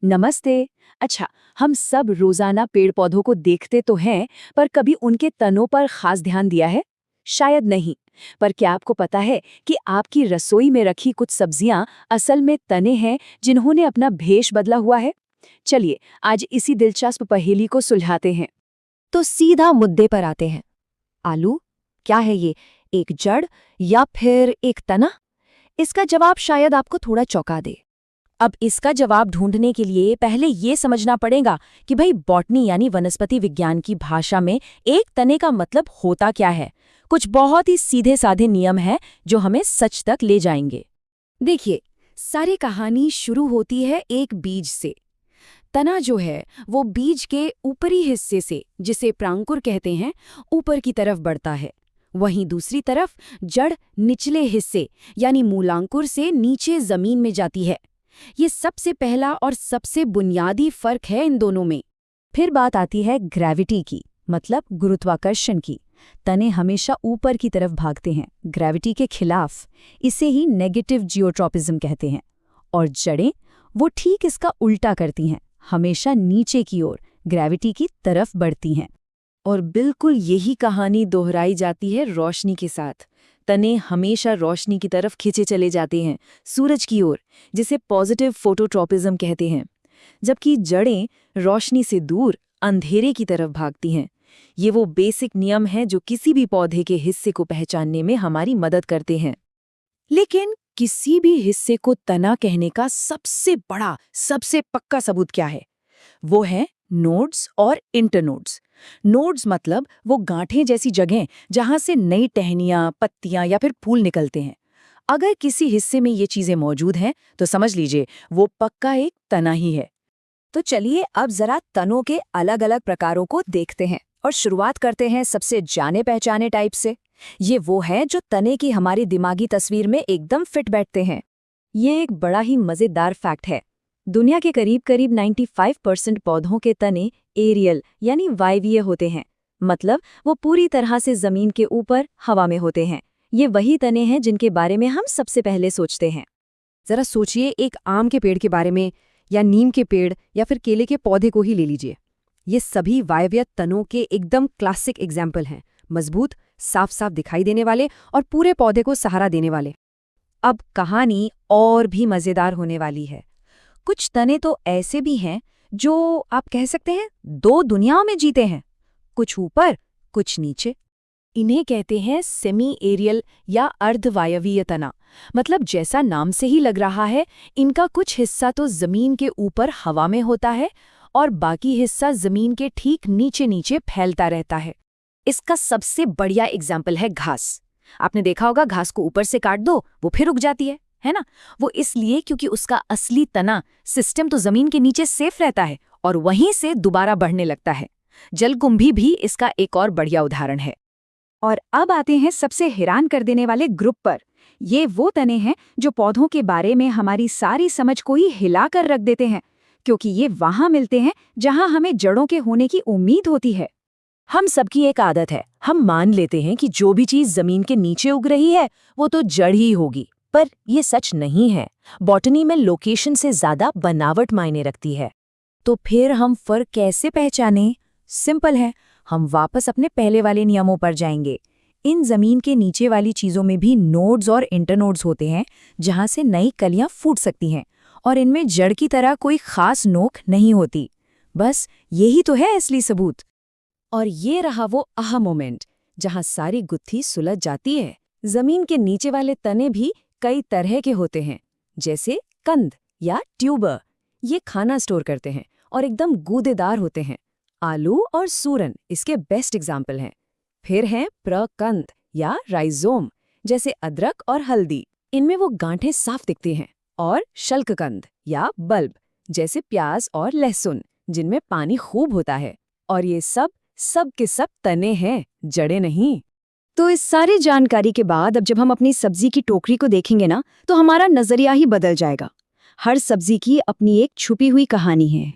नमस्ते। अच्छा, हम सब रोजाना पेड़ पौधों को देखते तो हैं, पर कभी उनके तनों पर खास ध्यान दिया है? शायद नहीं। पर क्या आपको पता है कि आपकी रसोई में रखी कुछ सब्जियां असल में तने हैं जिन्होंने अपना भेष बदला हुआ है? चलिए, आज इसी दिलचस्प पहेली को सुलझाते हैं। तो सीधा मुद्दे पर आते हैं। आलू क्या है ये? एक जड़ या फिर एक तना? इसका जवाब शायद आपको थोड़ा चौंका दे। अब इसका जवाब ढूंढने के लिए पहले ये समझना पड़ेगा कि भाई बॉटनी यानी वनस्पति विज्ञान की भाषा में एक तने का मतलब होता क्या है। कुछ बहुत ही सीधे साधे नियम हैं जो हमें सच तक ले जाएंगे। देखिए, सारी कहानी शुरू होती है एक बीज से। तना जो है वो बीज के ऊपरी हिस्से से, जिसे प्रांकुर कहते हैं, ऊपर की तरफ बढ़ता है। वहीं दूसरी तरफ जड़ निचले हिस्से यानी मूलांकुर से नीचे जमीन में जाती है। ये सबसे पहला और सबसे बुनियादी फर्क है इन दोनों में। फिर बात आती है ग्रेविटी की, मतलब गुरुत्वाकर्षण की। तने हमेशा ऊपर की तरफ भागते हैं, ग्रेविटी के खिलाफ। इसे ही नेगेटिव जियोट्रॉपिज्म कहते हैं। और जड़ें वो ठीक इसका उल्टा करती हैं, हमेशा नीचे की ओर, ग्रेविटी की तरफ बढ़ती हैं। और बिल्कुल यही कहानी दोहराई जाती है रोशनी के साथ। तने हमेशा रोशनी की तरफ खिंचे चले जाते हैं, सूरज की ओर, जिसे पॉजिटिव फोटोट्रॉपिज्म कहते हैं, जबकि जड़ें रोशनी से दूर अंधेरे की तरफ भागती हैं। ये वो बेसिक नियम हैं जो किसी भी पौधे के हिस्से को पहचानने में हमारी मदद करते हैं। लेकिन किसी भी हिस्से को तना कहने का सबसे बड़ा, सबसे पक्का सबूत क्या है? वो है नोड्स और इंटरनोड्स। नोड्स मतलब वो गांठें जैसी जगहें जहां से नई टहनियां, पत्तियां या फिर फूल निकलते हैं। अगर किसी हिस्से में ये चीजें मौजूद हैं तो समझ लीजिए वो पक्का एक तना ही है। तो चलिए अब जरा तनों के अलग अलग प्रकारों को देखते हैं और शुरुआत करते हैं सबसे जाने पहचाने टाइप से। ये वो है जो तने की हमारी दिमागी तस्वीर में एकदम फिट बैठते हैं। ये एक बड़ा ही मजेदार फैक्ट है। दुनिया के करीब करीब 95% पौधों के तने एरियल यानी वायवीय होते हैं। मतलब वो पूरी तरह से जमीन के ऊपर हवा में होते हैं। ये वही तने हैं जिनके बारे में हम सबसे पहले सोचते हैं। जरा सोचिए एक आम के पेड़ के बारे में, या नीम के पेड़, या फिर केले के पौधे को ही ले लीजिए। ये सभी वायवीय तनों के एकदम क्लासिक एग्जाम्पल हैं। मजबूत, साफ साफ दिखाई देने वाले और पूरे पौधे को सहारा देने वाले। अब कहानी और भी मजेदार होने वाली है। कुछ तने तो ऐसे भी हैं जो आप कह सकते हैं दो दुनियाओं में जीते हैं, कुछ ऊपर कुछ नीचे। इन्हें कहते हैं सेमी एरियल या अर्धवायवीय तना। मतलब जैसा नाम से ही लग रहा है, इनका कुछ हिस्सा तो जमीन के ऊपर हवा में होता है और बाकी हिस्सा जमीन के ठीक नीचे नीचे फैलता रहता है। इसका सबसे बढ़िया एग्जाम्पल है घास। आपने देखा होगा घास को ऊपर से काट दो, वो फिर उग जाती है ना? वो इसलिए क्योंकि उसका असली तना सिस्टम तो जमीन के नीचे सेफ रहता है और वहीं से दोबारा बढ़ने लगता है। जलकुंभी भी इसका एक और बढ़िया उदाहरण है। और अब आते हैं सबसे हैरान कर देने वाले ग्रुप पर। ये वो तने हैं जो पौधों के बारे में हमारी सारी समझ को ही हिला कर रख देते हैं, क्योंकि ये वहां मिलते हैं जहां हमें जड़ों के होने की उम्मीद होती है। हम सबकी एक आदत है, हम मान लेते हैं कि जो भी चीज जमीन के नीचे उग रही है वो तो जड़ ही होगी, पर ये सच नहीं है। बॉटनी में लोकेशन से ज्यादा बनावट मायने रखती है। तो फिर हम फर्क कैसे पहचानें? सिंपल है, हम वापस अपने पहले वाले नियमों पर जाएंगे। इन जमीन के नीचे वाली चीजों में भी नोड्स और इंटरनोड्स होते हैं, जहां से नई कलियां फूट सकती हैं, और इनमें जड़ की तरह कोई खास नोक नहीं होती। बस यही तो है असली सबूत। और ये रहा वो आहा मोमेंट, जहां सारी गुत्थी सुलझ जाती है। जमीन के नीचे वाले तने भी कई तरह के होते हैं, जैसे कंद या ट्यूबर। ये खाना स्टोर करते हैं और एकदम गूदेदार होते हैं। आलू और सूरन इसके बेस्ट एग्जाम्पल हैं। फिर हैं प्रकंद या राइजोम, जैसे अदरक और हल्दी। इनमें वो गांठें साफ दिखती हैं। और शल्ककंद या बल्ब, जैसे प्याज और लहसुन, जिनमें पानी खूब होता है। और ये सब के सब तने हैं, जड़ें नहीं। तो इस सारी जानकारी के बाद अब जब हम अपनी सब्जी की टोकरी को देखेंगे ना, तो हमारा नजरिया ही बदल जाएगा। हर सब्जी की अपनी एक छुपी हुई कहानी है।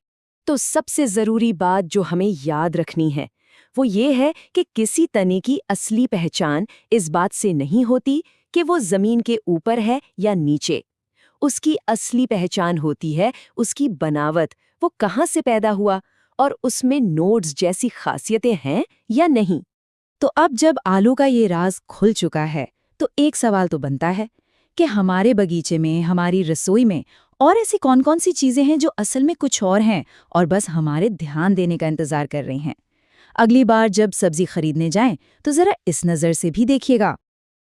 तो सबसे जरूरी बात जो हमें याद रखनी है वो ये है कि किसी तने की असली पहचान इस बात से नहीं होती कि वो जमीन के ऊपर है या नीचे। उसकी असली पहचान होती है उसकी बनावट, वो कहाँ से पैदा हुआ और उसमें नोड्स जैसी खासियतें हैं या नहीं। तो अब जब आलू का ये राज खुल चुका है तो एक सवाल तो बनता है कि हमारे बगीचे में, हमारी रसोई में और ऐसी कौन-कौन सी चीजें हैं जो असल में कुछ और हैं और बस हमारे ध्यान देने का इंतजार कर रही हैं। अगली बार जब सब्जी खरीदने जाएं तो जरा इस नज़र से भी देखिएगा।